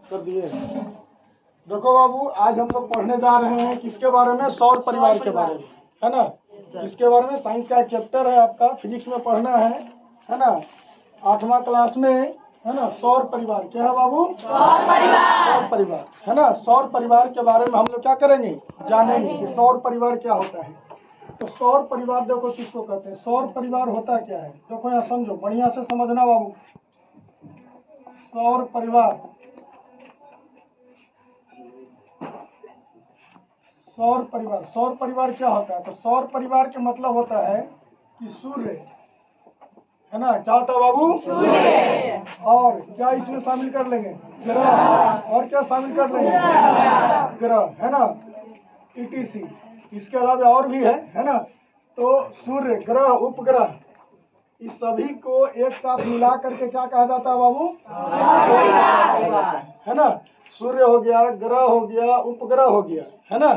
कर दिए। देखो बाबू, आज हम लोग पढ़ने जा रहे हैं किसके बारे में? सौर परिवार के बारे में, है ना। इसके बारे में साइंस का एक चैप्टर है आपका, फिजिक्स में पढ़ना है ना। 8वां क्लास में, है ना। सौर परिवार क्या है बाबू? सौर परिवार, है ना। सौर परिवार के बारे में हम लोग क्या करेंगे? जानेंगे कि सौर परिवार क्या होता है। तो सौर परिवार देखो किसको कहते हैं। सौर परिवार होता क्या है? देखो यहाँ समझो, बढ़िया से समझना बाबू। सौर परिवार, सौर परिवार क्या होता है? तो सौर परिवार के मतलब होता है कि सूर्य, है ना। क्या होता है बाबू? सूर्य। और क्या इसमें शामिल कर लेंगे? ग्रह। और क्या शामिल कर लेंगे? ग्रह, है ना। ETC, इसके अलावा और भी है ना। तो सूर्य, ग्रह, उपग्रह, इस सभी को एक साथ मिला करके क्या कहा जाता है बाबू? है ना। सूर्य हो गया, ग्रह हो गया, उपग्रह हो गया, है ना।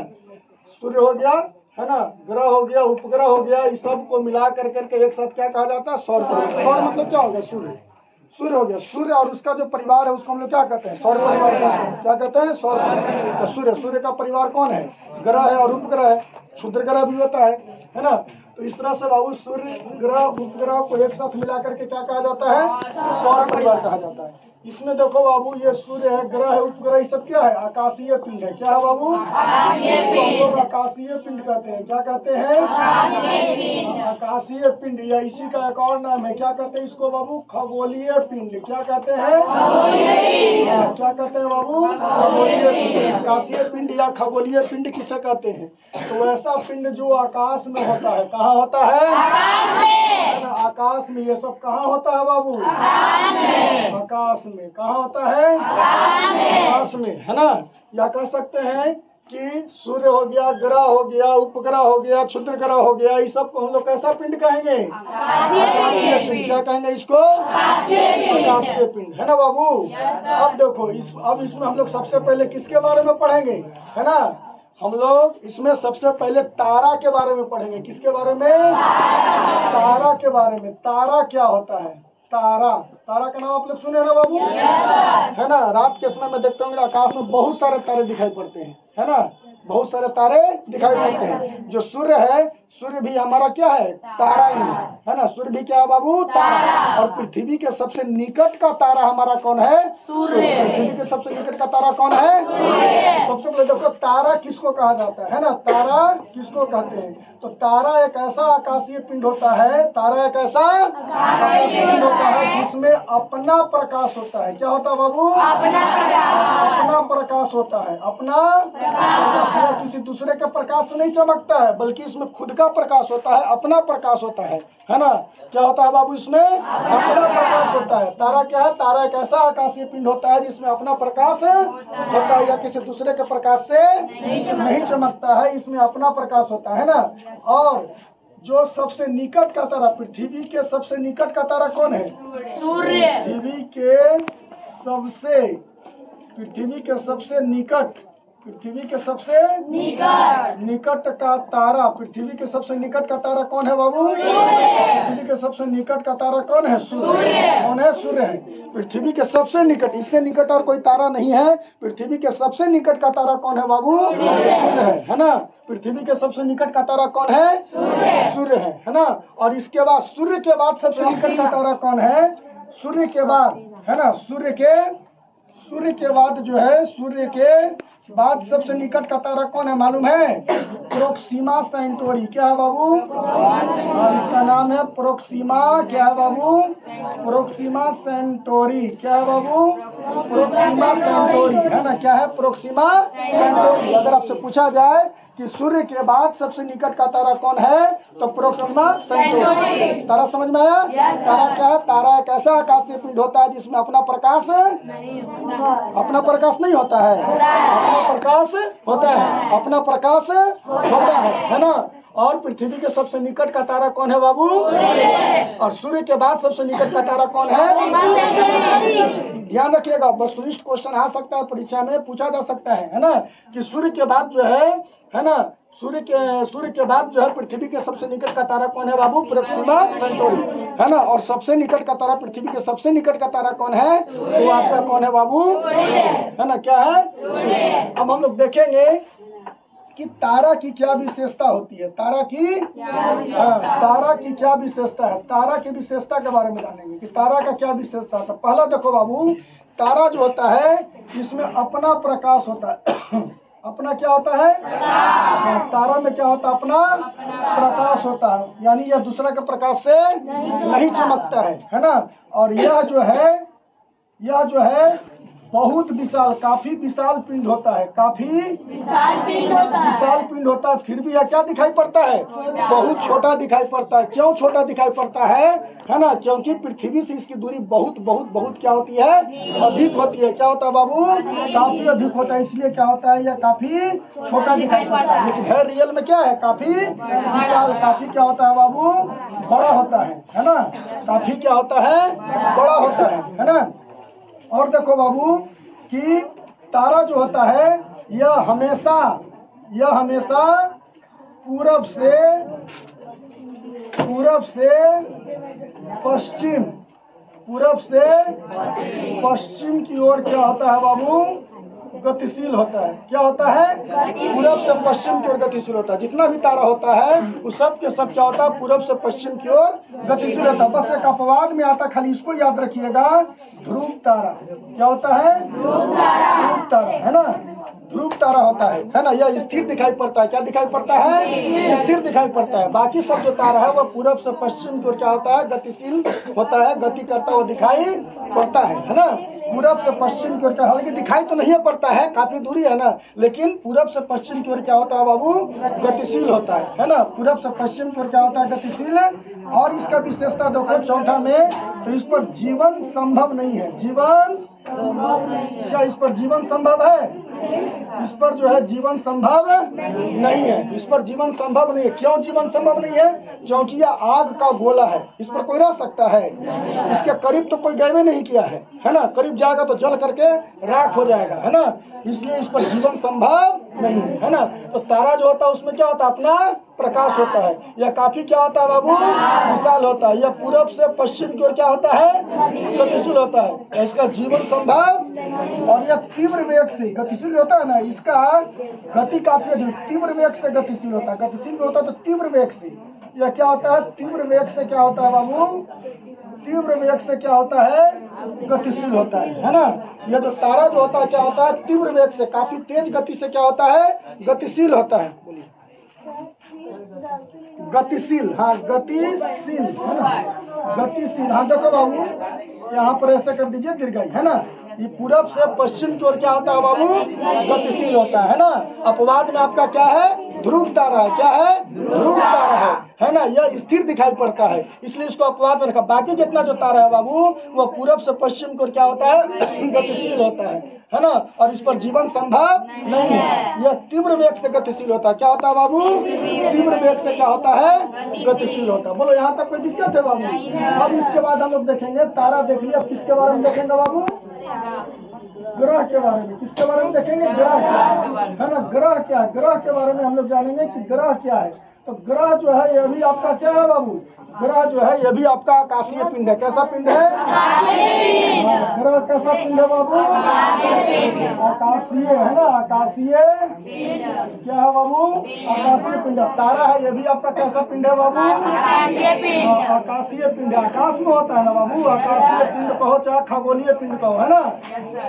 सूर्य हो गया, है ना, ग्रह हो गया, उपग्रह हो गया, इस सब को मिला करके एक साथ क्या कहा जाता है? सौर परिवार। सौर मतलब क्या होगा? सूर्य। सूर्य हो गया, सूर्य और उसका जो परिवार है उसको हम लोग क्या कहते हैं? सौर परिवार कहते हैं। क्या कहते हैं? सौर परिवार। तो सूर्य का परिवार कौन है? ग्रह है और उपग्रह है। क्षुद्र ग्रह भी होता है ना। तो इस तरह से बाबू सूर्य, ग्रह, उपग्रह को एक साथ मिला करके क्या कहा जाता है? सौर परिवार कहा जाता है। इसमें देखो बाबू, ये सूर्य है, ग्रह है, उपग्रह, ये सब क्या है? आकाशीय पिंड है। क्या है बाबू? हम लोग आकाशीय पिंड कहते हैं। क्या कहते हैं? आकाशीय पिंड, या इसी का एक और नाम है। क्या कहते हैं इसको बाबू? खगोलीय पिंड। क्या कहते हैं? क्या कहते हैं बाबू? खगोलीय पिंड। आकाशीय पिंड या खगोलीय पिंड किसे कहते हैं? तो वैसा पिंड जो आकाश में होता है। कहाँ होता है? आकाश में। ये सब कहाँ होता है बाबू? आकाश में। कहाँ होता है? आकाश में, है ना। या कह सकते हैं कि सूर्य हो गया, ग्रह हो गया, उपग्रह हो गया, क्षुद्र ग्रह हो गया, इस सब को हम लोग कैसा पिंड कहेंगे? आकाशीय पिंड। क्या कहेंगे इसको? आकाशीय पिंड, है ना बाबू। अब देखो, अब इसमें हम लोग सबसे पहले किसके बारे में पढ़ेंगे? है ना, हम लोग इसमें सबसे पहले तारा के बारे में पढ़ेंगे। किसके बारे में? तारा के बारे में। तारा क्या होता है? तारा, तारा का नाम आप लोग सुने ना बाबू? है ना। रात के समय में देखते होंगे आकाश में बहुत सारे तारे दिखाई पड़ते हैं, है ना। बहुत सारे तारे दिखाई पड़ते हैं। जो सूर्य है, सूर्य भी हमारा क्या है? तारा ही है ना। सूर्य भी क्या है बाबू? तारा। और पृथ्वी के सबसे निकट का तारा हमारा कौन है? सूर्य। पृथ्वी के सबसे निकट का तारा कौन है? सबसे पहले देखो, तारा किसको कहा जाता है ना। तारा किसको कहते हैं? तो तारा एक ऐसा आकाशीय पिंड होता है। तारा एक ऐसा आकाशीय पिंड होता है जिसमें अपना प्रकाश होता है। क्या होता है बाबू? अपना प्रकाश होता है। अपना प्रकाश, किसी दूसरे के प्रकाश से नहीं चमकता है, बल्कि इसमें खुद का प्रकाश होता है, अपना प्रकाश होता है ना। क्या होता है बाबू? इसमें अपना प्रकाश होता है। तारा क्या है? तारा एक ऐसा आकाशीय पिंड होता है जिसमें अपना प्रकाश होता है, या किसी दूसरे के प्रकाश से नहीं चमकता है, इसमें अपना प्रकाश होता है ना। और जो सबसे निकट का तारा, पृथ्वी के सबसे निकट का तारा कौन है? सूर्य। पृथ्वी के सबसे निकट का तारा, पृथ्वी के सबसे निकट का तारा कौन है बाबू? पृथ्वी के सबसे निकट का तारा कौन है? सूर्य। कौन है? सूर्य है। पृथ्वी के सबसे निकट, इससे निकट और कोई तारा नहीं है। पृथ्वी के सबसे निकट का तारा कौन है बाबू? सूर्य है ना। पृथ्वी के सबसे निकट का तारा कौन है? सूर्य है ना। और इसके बाद, सूर्य के बाद सबसे निकट का तारा कौन है? सूर्य के बाद, है ना, सूर्य के बाद जो है, सूर्य के बाद सबसे निकट का तारा कौन है मालूम है? Proxima Centauri. क्या है बाबू? और इसका नाम है प्रोक्सिमा। क्या है बाबू? Proxima Centauri. क्या है बाबू? प्रोक्सिमा सेंटोरी, है ना। क्या है? Proxima Centauri. अगर आपसे पूछा जाए कि सूर्य के बाद सबसे निकट का तारा कौन है, तो प्रोक्सिमा सेंटोरी। तारा समझ में आया? तारा क्या है? तारा एक ऐसा आकाशीय पिंड होता है जिसमें अपना प्रकाश नहीं होता है, अपना प्रकाश होता है ना। और पृथ्वी के सबसे निकट का तारा कौन है बाबू? और सूर्य के बाद सबसे निकट का तारा कौन है? ध्यान रखिएगा, वस्तुनिष्ठ क्वेश्चन आ सकता है, परीक्षा में पूछा जा सकता है ना। कि सूर्य के बाद जो है ना, सूर्य के बाद जो है पृथ्वी के सबसे निकट का तारा कौन है बाबू? प्रोक्सिमा सेंटोरी, है ना। और सबसे निकट का तारा, पृथ्वी के सबसे निकट का तारा कौन है? वो आपका कौन है बाबू? है ना, क्या है? अब हम लोग देखेंगे कि तारा की क्या विशेषता होती है। तारा की तारा की क्या विशेषता है, तारा की विशेषता के बारे में जानेंगे कि तारा का क्या विशेषता है। तो पहला देखो बाबू, तारा जो होता है इसमें अपना प्रकाश होता है। अपना क्या होता है? तारा में क्या होता है? अपना प्रकाश होता है, यानी यह दूसरा के प्रकाश से नहीं चमकता है ना। और यह जो है बहुत विशाल, काफी विशाल पिंड होता है, काफी विशाल पिंड होता है। फिर भी यह क्या दिखाई पड़ता है? बहुत छोटा दिखाई पड़ता है। क्यों छोटा दिखाई पड़ता है ना? क्योंकि पृथ्वी से इसकी दूरी बहुत बहुत बहुत क्या होती है? अधिक होती है। क्या होता है बाबू? काफी अधिक होता है, इसलिए क्या होता है? यह काफी छोटा दिखाई पड़ता है। लेकिन है रियल में क्या है? काफी विशाल। काफी क्या होता है बाबू? बड़ा होता है ना। काफी क्या होता है? बड़ा होता है ना। और देखो बाबू कि तारा जो होता है यह हमेशा पूरब से पश्चिम की ओर क्या होता है बाबू? गतिशील होता है। क्या होता है? पूरब से पश्चिम की ओर गतिशील होता है। जितना भी तारा होता है वो सब के सब क्या होता है? पूरब से पश्चिम की ओर गतिशील होता है। बस एक अपवाद में आता, खाली इसको याद रखिएगा, ध्रुव तारा। क्या होता है? ध्रुव तारा, है ना। ध्रुव तारा होता है ना। यह स्थिर दिखाई पड़ता है। क्या दिखाई पड़ता है? स्थिर दिखाई पड़ता है। बाकी सब जो तारा है वह पूरब से पश्चिम की ओर क्या होता है? गतिशील होता है, गति करता हुआ दिखाई पड़ता है ना। पूरब से पश्चिम की ओर क्या, हालांकि दिखाई तो नहीं पड़ता है, काफी दूरी है ना, लेकिन पूरब से पश्चिम की ओर क्या होता है बाबू? गतिशील होता है ना। पूरब से पश्चिम की ओर क्या होता है? गतिशील। और इसका विशेषता देखो चौथा में, तो इस पर जीवन संभव नहीं है। जीवन क्या इस पर जीवन संभव है? इस पर जो है जीवन संभव नहीं है। इस पर जीवन संभव नहीं है। क्यों जीवन संभव नहीं है? क्योंकि यह आग का गोला है, इस पर कोई रह सकता है? इसके करीब तो कोई गए नहीं किया है ना। करीब जाएगा तो जल करके राख हो जाएगा, है ना। इसलिए इस पर जीवन संभव नहीं है ना। तो तारा जो होता है उसमें क्या होता है? अपना प्रकाश होता है। यह काफी क्या होता है बाबू? विशाल होता है। यह पूरब से पश्चिम की ओर क्या होता है? गतिशील होता है। इसका जीवन संभव, और यह तीव्र वेग से गतिशील होता है ना। इसका गति काफी अधिक तीव्र वेग से गतिशील होता है। गतिशील होता है तो तीव्र वेग से। यह क्या होता है? तीव्र वेग से क्या होता है बाबू? तीव्र वेग से क्या होता है? गतिशील होता है ना। यह जो तारा जो होता है क्या होता है? तीव्र वेग से, काफी तेज गति से क्या होता है? गतिशील होता है। गतिशील, हाँ गतिशील, है ना। गतिशील, हाँ देखो बाबू यहाँ पर ऐसे कर दीजिए दीर्घाई, है ना। ये पूरब से पश्चिम की ओर क्या होता है बाबू? गतिशील होता है ना। अपवाद में आपका क्या है? ध्रुव तारा है। क्या है? ध्रुव तारा है ना। यह स्थिर दिखाई पड़ता है, इसलिए इसको अपवाद में रखा। बाकी जितना जो तारा है बाबू वह पूरब से पश्चिम की ओर क्या होता है? गतिशील होता है ना। और इस पर जीवन संभव नहीं है। यह तीव्र वेग से गतिशील होता है। क्या होता है बाबू? तीव्र वेग से क्या होता है? गतिशील होता है। बोलो यहाँ तक कोई दिक्कत है बाबू? अब इसके बाद हम लोग देखेंगे, तारा देख लिया, किसके बारे में देखेंगे बाबू? ग्रह के बारे में। किसके बारे में देखेंगे? ग्रह, है ना। ग्रह क्या है? ग्रह के बारे में हम लोग जानेंगे कि ग्रह क्या है। तो ग्रह जो है यह भी आपका क्या है बाबू? ग्रह जो है यह भी आपका आकाशीय पिंड है। कैसा पिंड है? ग्रह कैसा पिंड है बाबू? आकाशीय, है ना। आकाशीय क्या है बाबू? आकाशीय पिंड। तारा है यह भी आपका कैसा पिंड है बाबू? आकाशीय पिंड। आकाश में होता है ना बाबू। आकाशीय पिंड कहो चाहे खगोलीय पिंड कहो, है ना।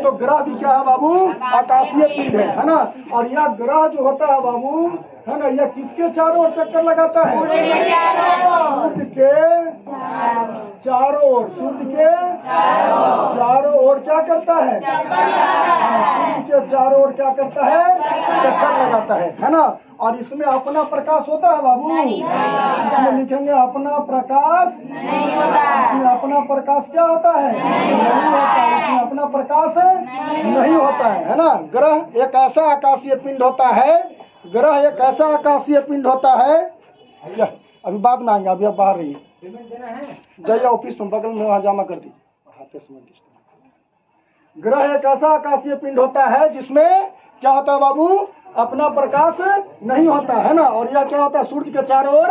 तो ग्रह भी क्या है बाबू? आकाशीय पिंड है ना। और यह ग्रह जो होता है बाबू, है ना, यह किसके चारों ओर चक्कर लगाता है? सूर्य के चारों ओर। सूर्य के चारों ओर क्या करता है? सूर्य के चारों ओर क्या करता है? चक्कर लगाता है ना। और इसमें अपना प्रकाश होता है बाबू? इसमें लिखेंगे अपना प्रकाश नहीं होता। इसमें अपना प्रकाश क्या होता है? नहीं होता है। इसमें अपना प्रकाश नहीं होता है ना। ग्रह एक ऐसा आकाशीय पिंड होता है, ग्रह एक ऐसा आकाशीय पिंड होता है, अभी बाद में आएंगे, अभी आप बाहर रहिए, जाइए ऑफिस में बगल में, वहाँ जमा कर दीजिए। ग्रह एक ऐसा आकाशीय पिंड होता है जिसमें क्या होता है बाबू? अपना प्रकाश नहीं होता है ना। और यह क्या होता है, सूर्य के चारों ओर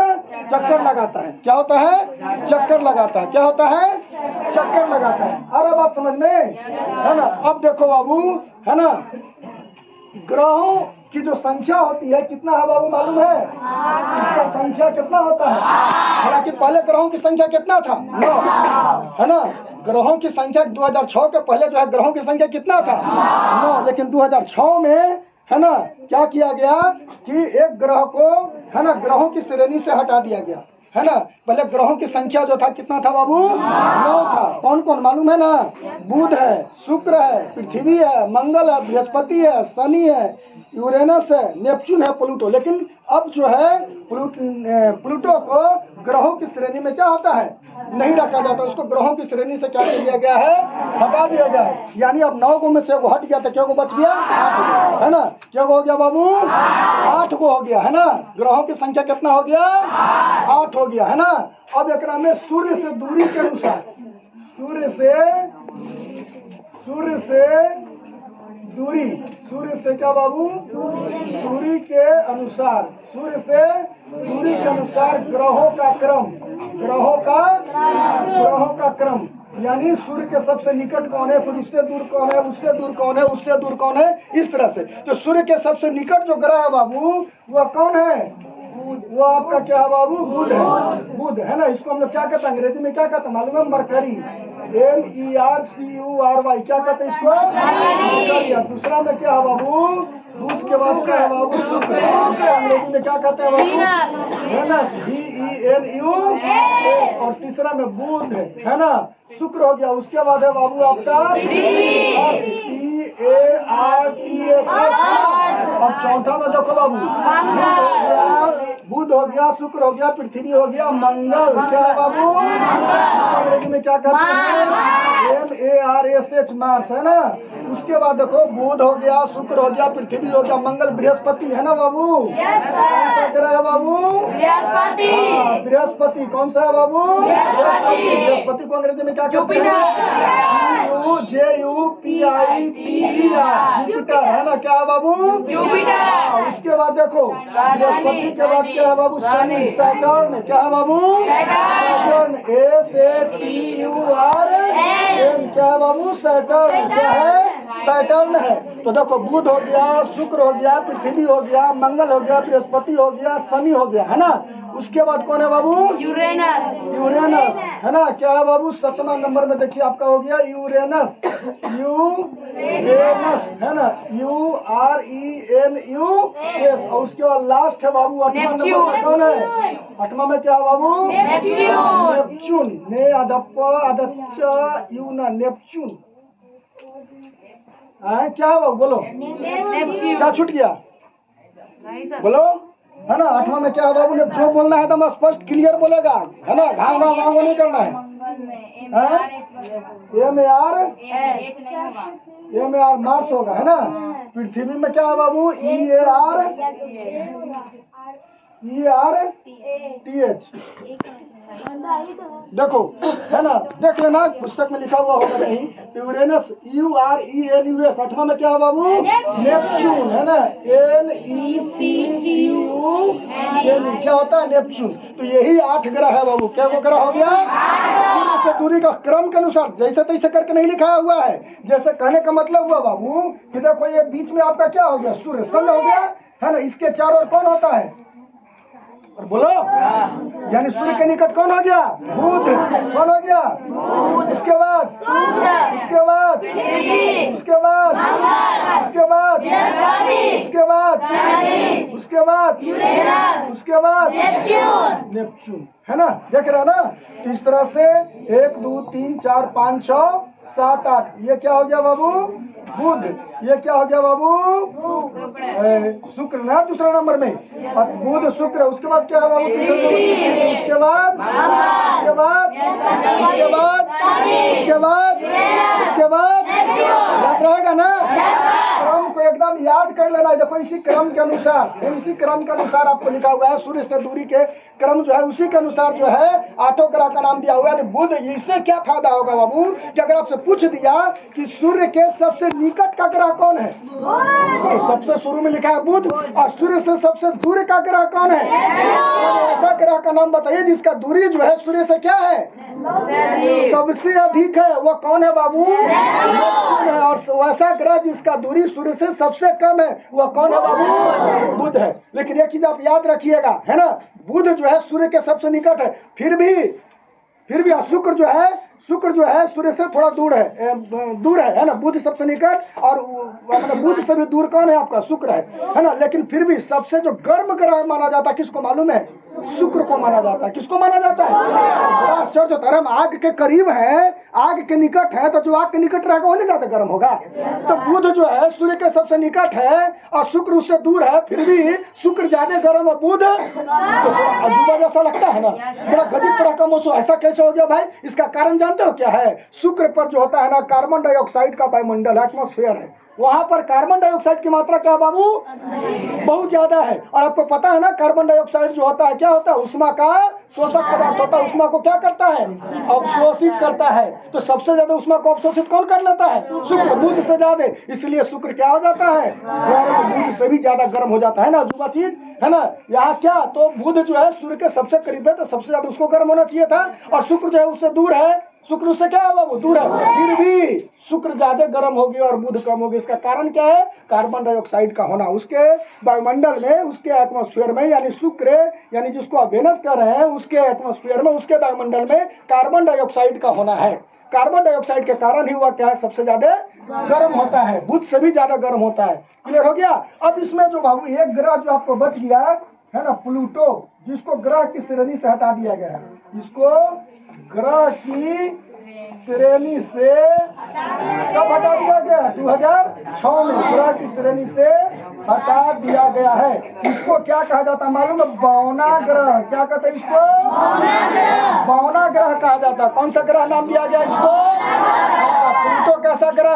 चक्कर लगाता है। क्या होता है, चक्कर लगाता है। क्या होता है, चक्कर लगाता है। अरे बात समझ में है ना। अब देखो बाबू, है ना, ग्रहों की जो संख्या होती है कितना है बाबू मालूम है? इसका संख्या कितना होता है? हालांकि पहले ग्रहों की संख्या कितना था, 9, है ना। ग्रहों की संख्या 2006 के पहले जो है ग्रहों की संख्या कितना था, 9। लेकिन 2006 में, है ना, क्या किया गया कि एक ग्रह को, है ना, ग्रहों की श्रेणी से हटा दिया गया, है ना। पहले ग्रहों की संख्या जो था कितना था बाबू, 9 था। कौन कौन मालूम है ना? बुध है, शुक्र है, पृथ्वी है, मंगल है, बृहस्पति है, शनि है, यूरेनस है, नेपच्यून है, प्लूटो। लेकिन अब जो है प्लूटो को ग्रहों की श्रेणी में क्या होता है, नहीं रखा जाता। उसको ग्रहों की श्रेणी से क्या कर दिया गया है, हटा दिया गया है। यानी अब 9 गो में से वो हट गया, तो क्या को बच गया, 8 गो, है ना। क्या हो गया बाबू, 8 गो हो गया, है ना। ग्रहों की संख्या कितना हो गया, 8 हो गया, है ना। अब एक में सूर्य से दूरी के अनुसार, सूर्य से क्या बाबू, दूरी के अनुसार, सूर्य से दूरी के अनुसार ग्रहों का क्रम, यानी सूर्य के सबसे निकट कौन है, फिर उससे दूर कौन है, उससे दूर कौन है, उससे दूर कौन है, इस तरह से। तो सूर्य के सबसे निकट जो ग्रह है बाबू, वह कौन है, वो आपका क्या है बाबू, बुध है। बुध, है ना। इसको हम लोग क्या कहते हैं, अंग्रेजी में क्या कहते हैं मालूम है, मरकरी, MERCURY, क्या कहते हैं इसको, मरकरी। दूसरा में क्या है बाबू, बुध के बाद क्या है बाबू, शुक्र। अंग्रेजी में क्या कहते हैं बाबू, वेनस, VENUS। और तीसरा में बुध, है ना, शुक्र हो गया। उसके बाद है बाबू आपका और चौथा में देखो बाबू, बुध हो गया, शुक्र हो गया, पृथ्वी हो गया, मंगल। क्या है बाबू, अंग्रेजी में क्या कहते हैं, MARSH, मार्स, है ना। उसके बाद देखो बुध हो गया, शुक्र हो गया, पृथ्वी हो गया, मंगल, बृहस्पति, है ना बाबू। कौन सा ग्रह है बाबू, बृहस्पति। कौन सा है बाबू, बृहस्पति को अंग्रेजी में क्या कहते हैं, JUPITER, जुपिटर, है ना। क्या है बाबू, जुपिटर। उसके बाद देखो बृहस्पति के बाद क्या है बाबू, शनि, सैटर्न। क्या है बाबू, सैटर्न, SATURN। क्या है बाबू, सैटर्न। क्या है, सैटर्न है। तो देखो बुध हो गया, शुक्र हो गया, पृथ्वी हो गया, मंगल हो गया, बृहस्पति हो गया, शनि हो गया, है ना। उसके बाद कौन है बाबू, यूरेनस, है ना। क्या है बाबू, 7वां नंबर में देखिए आपका हो गया यूरेनस, है ना, URENUS। और उसके बाद लास्ट है बाबू 8वां नंबर में कौन है, 8वां में क्या है बाबू, नेपच्यून, ने अदप्पा यूना, नेपच्यून। क्या है बाबू, बोलो, क्या छूट गया, बोलो, है ना। 8वां में क्या है बाबू, ने जो बोलना है एकदम स्पष्ट क्लियर बोलेगा, है ना, घाव नहीं करना है। MAR मार्स होगा, है ना। पृथ्वी में क्या है बाबू, EARTH। देखो, है ना, देख लेना, पुस्तक में लिखा हुआ होगा नहीं। Uranus, URENUS। 8वां में क्या है बाबू, नेपच्यून, है ना, NEPTUN। क्या होता है, नेपच्यून। तो यही 8 ग्रह है बाबू। क्या वो ग्रह हो गया, सूर्य से दूरी का क्रम के अनुसार, जैसे तैसे करके नहीं लिखा हुआ है। जैसे कहने का मतलब हुआ बाबू कि देखो ये बीच में आपका क्या हो गया, सूर्य सन हो गया, है ना। इसके चारों ओर कौन होता है, और बोलो, यानी सूर्य के निकट कौन हो गया, बुध। कौन हो गया, उसके बाद उसके बाद उसके बाद उसके बाद उसके बाद उसके बाद उसके बाद नेपच्यून, है ना। देख रहा ना। तो इस तरह से 1 2 3 4 5 6 7 8, ये क्या हो गया बाबू, बुध। ये क्या हो गया बाबू, शुक्र ना, दूसरा नंबर में बुध, शुक्र। उसके बाद क्या है बाबू, उसके बाद उसके बाद उसके बाद उसके बाद उसके बाद याद रहेगा ना। क्रम को एकदम एकदम याद कर लेना। देखो इसी क्रम के अनुसार आपको लिखा हुआ है, सूर्य से दूरी के क्रम जो है उसी के अनुसार जो है आठों ग्रह का नाम दिया हुआ है बुध। इससे क्या फायदा होगा बाबू कि अगर आपसे पूछ दिया कि सूर्य के सबसे निकट का ग्रह कौन है, तो सबसे शुरू में लिखा है बुध, और सूर्य से सबसे दूर का ग्रह कौन है, ऐसा ग्रह का नाम बताइए जिसका दूरी जो है सूर्य से क्या है, सबसे अधिक है। वो कौन है बाबू, नेपच्यून है। और वैसा ग्रह जिसका दूरी सूर्य से सबसे कम है वो कौन है बाबू, बुध है। लेकिन एक चीज आप याद रखिएगा, है ना, बुध जो है सूर्य के सबसे निकट है, फिर भी शुक्र जो है सूर्य से थोड़ा दूर है ना। बुध सबसे निकट और मतलब बुध से भी दूर कौन है आपका, शुक्र है ना। लेकिन फिर भी सबसे जो गर्म ग्रह माना जाता है किसको मालूम है, शुक्र को माना जाता है। किसको माना जाता है, बड़ा आश्चर्य होता है। हम आग के करीब है, आग के निकट है, तो जो आग के निकट रहेगा वो नहीं ज्यादा गर्म होगा। तो बुध जो है सूर्य के सबसे निकट है और शुक्र उससे दूर है, फिर भी शुक्र ज्यादा गर्म है, बुध तो अजूबा जैसा लगता है ना, बड़ा गजब तरह का मौसम। ऐसा कैसे हो गया भाई, इसका कारण जानते हो क्या है, शुक्र पर जो होता है ना कार्बन डाइऑक्साइड का वायुमंडल एटमॉस्फेयर है, वहां पर कार्बन डाइऑक्साइड की मात्रा क्या बाबू, बहुत ज्यादा है। और आपको पता है ना कार्बन डाइऑक्साइड जो होता है क्या होता है, उष्मा का शोषक पदार्थ होता है। उष्मा को क्या करता है, अवशोषित करता है। तो सबसे ज्यादा उष्मा को अवशोषित कौन कर लेता है, शुक्र, बुध से ज्यादा। इसलिए शुक्र क्या हो जाता है, बुध से भी ज्यादा गर्म हो जाता है ना, अजूबा चीज है ना। यहाँ क्या, तो बुध जो है सूर्य के सबसे करीब है तो सबसे ज्यादा उसको गर्म होना चाहिए था, और शुक्र जो है उससे दूर है, शुक्र उससे क्या है बाबू, दूर है, फिर भी शुक्र ज्यादा गर्म होगी और बुध कम होगी। इसका कारण क्या है, कार्बन डाइऑक्साइड का होना उसके वायुमंडल में, उसके एटमॉस्फेयर में, यानी शुक्र यानी जिसको आप वेनस कर रहे हैं उसके एटमॉस्फेयर में, उसके वायुमंडल में कार्बन डाइऑक्साइड का होना है। कार्बन डाइऑक्साइड के कारण ही हुआ क्या है, सबसे ज्यादा गर्म होता है, बुध से भी ज्यादा गर्म होता है। क्लियर हो गया। अब इसमें जो बाबू एक ग्रह जो आपको बच गया है ना, प्लूटो, जिसको ग्रह की श्रेणी से हटा दिया गया है, इसको ग्रह की श्रेणी से कब हटा दिया गया, 2006 में ग्रह की श्रेणी से हटा दिया गया है। इसको क्या कहा जाता है मालूम है, बौना ग्रह। क्या कहते हैं इसको, बौना ग्रह कहा जाता है। कौन सा ग्रह नाम दिया गया इसको, प्लूटो कैसा ग्रह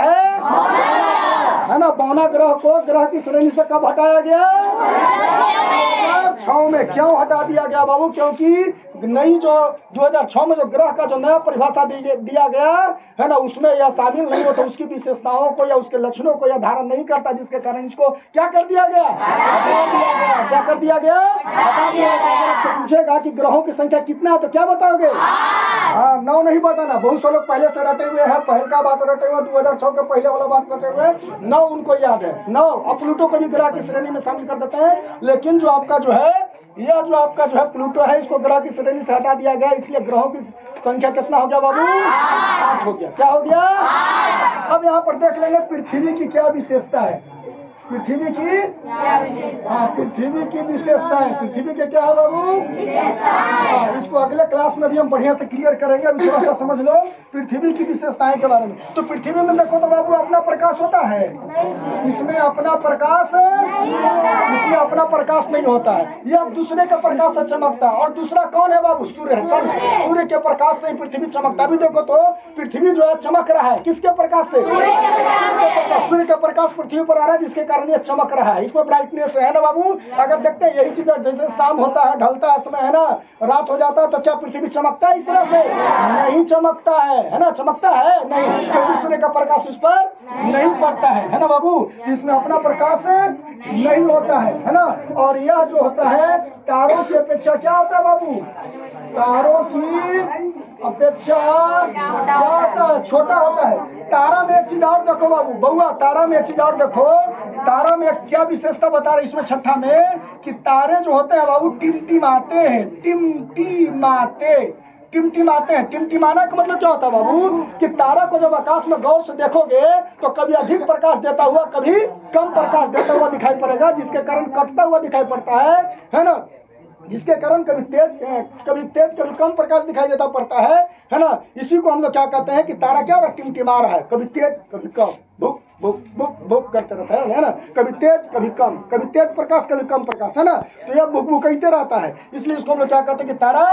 है ना। बौना ग्रह को ग्रह की श्रेणी से कब हटाया गया, 2006 में। क्यों हटा दिया गया बाबू, क्योंकि नई जो 2006 में जो ग्रह का जो नया परिभाषा दिया गया है ना, उसमें यह शामिल नहीं होता, उसकी विशेषताओं को या उसके लक्षणों को यह धारण नहीं करता, जिसके कारण इसको क्या कर दिया गया, हटा दिया गया। क्या कर दिया गया, हटा दिया गया। अगर आपसे पूछेगा कि ग्रहों की संख्या कितना है तो क्या बताओगे, हाँ 9 नहीं बताना। बहुत से लोग पहले से रटे हुए हैं, पहले का बात रटे हुए, 2006 के पहले वाला बात रटे हुए, 9 उनको याद है, 9। अब प्लूटो को भी ग्रह की श्रेणी में शामिल कर देते हैं। लेकिन जो आपका जो है यह जो आपका जो है प्लूटो है, इसको ग्रह की श्रेणी से हटा दिया गया, इसलिए ग्रहों की संख्या कितना हो गया बाबू, 8 हो गया। क्या हो गया, अब यहाँ पर देख लेंगे पृथ्वी की क्या विशेषता है, पृथ्वी की, हाँ पृथ्वी की विशेषता है। पृथ्वी के क्या है बाबू, हाँ, इसको अगले क्लास में भी हम बढ़िया से क्लियर करेंगे। अभी थोड़ा सा समझ लो पृथ्वी की विशेषताएं के बारे में। तो पृथ्वी में देखो तो बाबू अपना प्रकाश होता है, इसमें अपना प्रकाश नहीं होता है, यह दूसरे के प्रकाश से चमकता है। और दूसरा कौन है बाबू, सूर्य है। सूर्य के प्रकाश से पृथ्वी चमकता। अभी देखो तो पृथ्वी जो है चमक रहा है, किसके प्रकाश से, सूर्य का प्रकाश पृथ्वी पर आ रहा है, जिसके कारण ये चमक रहा है। इसमें ब्राइटनेस है ना बाबू। अगर देखते हैं यही चीज जैसे शाम होता है, ढलता है समय है ना, रात हो जाता है, तो क्या पृथ्वी चमकता है इस तरह से, नहीं चमकता है ना, चमकता है नहीं, क्योंकि सूर्य का प्रकाश इस पर नहीं पड़ता है ना बाबू। इसमें अपना प्रकाश नहीं होता है ना। और यह जो होता है तारों की अपेक्षा क्या होता है बाबू, तारों की अपेक्षा क्या होता है, छोटा होता है। तारा में एक चीज और देखो बाबू, बउआ तारा में एक चीज और देखो, तारा में क्या विशेषता बता रहे इसमें छठा में, कि तारे जो होते हैं बाबू टिमटिमाते हैं, टिमटिमाते हैं। टिमटिमाना का मतलब क्या होता है बाबू, कि तारा को जब आकाश में गौर से देखोगे तो कभी अधिक प्रकाश देता हुआ, कभी कम प्रकाश देता हुआ दिखाई पड़ेगा, जिसके कारण कटता हुआ दिखाई पड़ता है ना, जिसके कारण कभी तेज कभी कम प्रकाश दिखाई देता पड़ता है ना। इसी को हम लोग क्या कहते हैं कि तारा क्या टिमटिमा रहा है, कभी तेज कभी कम, भुक भुक भुक भुक करते रहता है ना, कभी तेज कभी कम, कभी तेज प्रकाश कभी कम प्रकाश है ना। तो यह भुक भुकते रहता है, इसलिए इसको हम लोग क्या कहते हैं कि तारा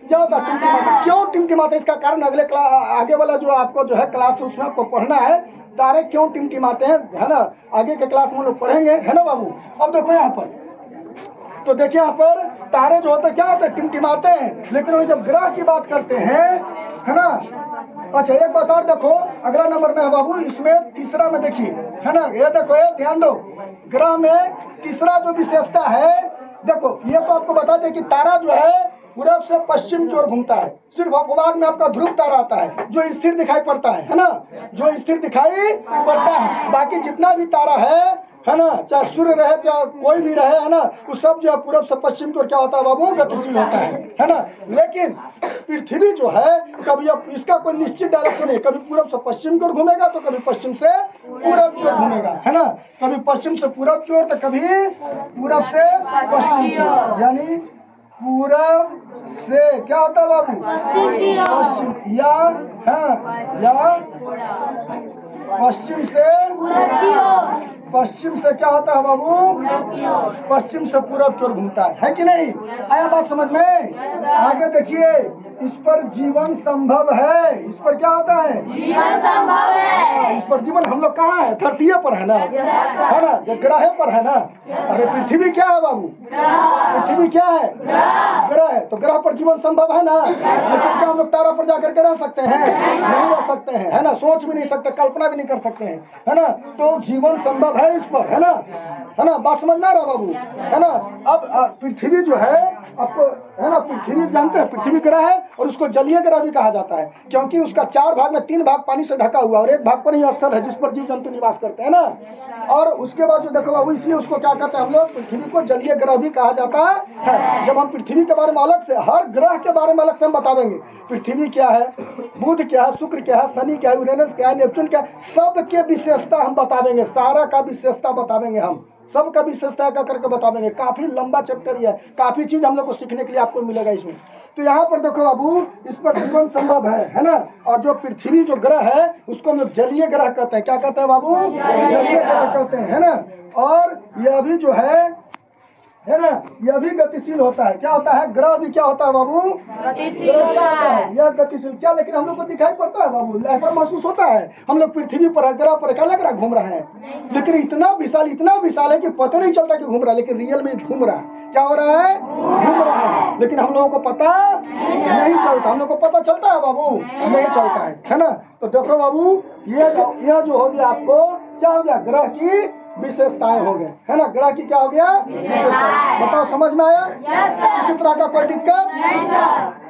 क्या होता है, टिमटिमाता। क्यों टिमटिमाता, इसका कारण आगे वाला जो आपको जो है क्लास उसमें आपको पढ़ना है। तारे क्यों टिमटिमाते हैं, है ना, आगे के क्लास में लोग पढ़ेंगे, है ना बाबू। अब देखो यहाँ पर, तो देखिए यहाँ पर तारे जो होते क्या होते हैं, टिमटिमाते हैं। लेकिन वही जब ग्रह की बात करते हैं, है ना। अच्छा एक बात और देखो, अगला नंबर में है बाबू, इसमें तीसरा में देखिए, है ना, ये देखो, ये ध्यान दो, ग्रह में तीसरा जो विशेषता है, देखो ये तो आपको बता दें कि तारा जो है पूरब से पश्चिम की ओर घूमता है। सिर्फ अपवाद में आपका ध्रुव तारा आता है जो स्थिर दिखाई पड़ता है ना, जो स्थिर दिखाई पड़ता है। बाकी जितना भी तारा है ना, चाहे सूर्य रहे चाहे कोई भी रहे, है ना, वो सब जो है पूरब से पश्चिम की ओर क्या होता है बाबू, गतिशील होता है ना। लेकिन पृथ्वी जो है कभी अब इसका कोई निश्चित डायरेक्शन है, कभी पूरब से पश्चिम की ओर घूमेगा तो कभी पश्चिम से पूरब की ओर घूमेगा, है ना, कभी पश्चिम से पूरब की ओर तो कभी पूरब से पश्चिम की ओर, यानी पूरब से क्या होता है बाबू, पश्चिम, या पश्चिम से पश्चिम से क्या होता है बाबू, पश्चिम से पूरब की ओर घूमता है कि नहीं। आया बात समझ में। आगे देखिए, इस पर जीवन संभव है, इस पर क्या होता है, जीवन संभव है। इस पर जीवन, हम लोग कहाँ है, धरती पर है ना, है ना, जो ग्रह पर है ना। अरे पृथ्वी क्या है बाबू, पृथ्वी क्या है, ग्रह है, तो ग्रह पर जीवन संभव है ना। लेकिन क्या हम लोग तारा पर जाकर के रह सकते हैं, नहीं रह सकते हैं, है ना, सोच भी नहीं सकते, कल्पना भी नहीं कर सकते हैं, है ना। तो जीवन संभव है इस पर, है ना, बात समझ में आ रहा बाबू, है ना। अब पृथ्वी जो है आपको, है ना, पृथ्वी जानते हैं, पृथ्वी ग्रह है और उसको जलीय ग्रह भी कहा जाता है, क्योंकि उसका 4 भाग में 3 भाग पानी से ढका हुआ और 1 भाग पर ही स्थल है जिस पर जीव जंतु निवास करते हैं ना। और उसके बाद जो देखो बाबू, इसलिए उसको क्या कहते हैं हम लोग, पृथ्वी को जलीय ग्रह भी कहा जाता है। जब हम पृथ्वी के बारे में अलग से, हर ग्रह के बारे में अलग से हम बतावेंगे, पृथ्वी क्या है, बुध क्या है, शुक्र क्या है, शनि क्या है, यूरेनस क्या है, नेपच्यून क्या है, सबके विशेषता हम बतावेंगे, सारा का विशेषता बतावेंगे, हम सबका विशेषता का करके बतावेंगे। काफी लंबा चैप्टर ही है, काफी चीज हम लोग को सीखने के लिए आपको मिलेगा इसमें। तो यहाँ पर देखो बाबू, इस पर जीवन संभव है ना। और जो पृथ्वी जो ग्रह है उसको हम लोग जलीय ग्रह कहते हैं। क्या कहते हैं बाबू, जलीय ग्रह कहते हैं, है ना। और यह भी जो है ना, यह भी गतिशील होता है। क्या होता है, ग्रह भी क्या होता है बाबू, गतिशील होता है, यह गतिशील क्या, लेकिन हम लोग को दिखाई पड़ता है बाबू, ऐसा महसूस होता है हम लोग पृथ्वी पर ग्रह पर क्या लग रहा है, घूम रहे हैं, लेकिन इतना विशाल है कि पता नहीं चलता कि घूम रहा है, लेकिन रियल में घूम रहा है। क्या हो रहा है, घूम रहा है, लेकिन हम लोगों को पता नहीं चलता, हम लोग को पता चलता है बाबू, नहीं चलता है ना। तो देखो बाबू, ये जो हो गया आपको, क्या हो गया, ग्रह की विशेषताएं हो गए, है ना, ग्रह की क्या हो गया, बताओ समझ में आया। किसी तरह का कोई दिक्कत नहीं।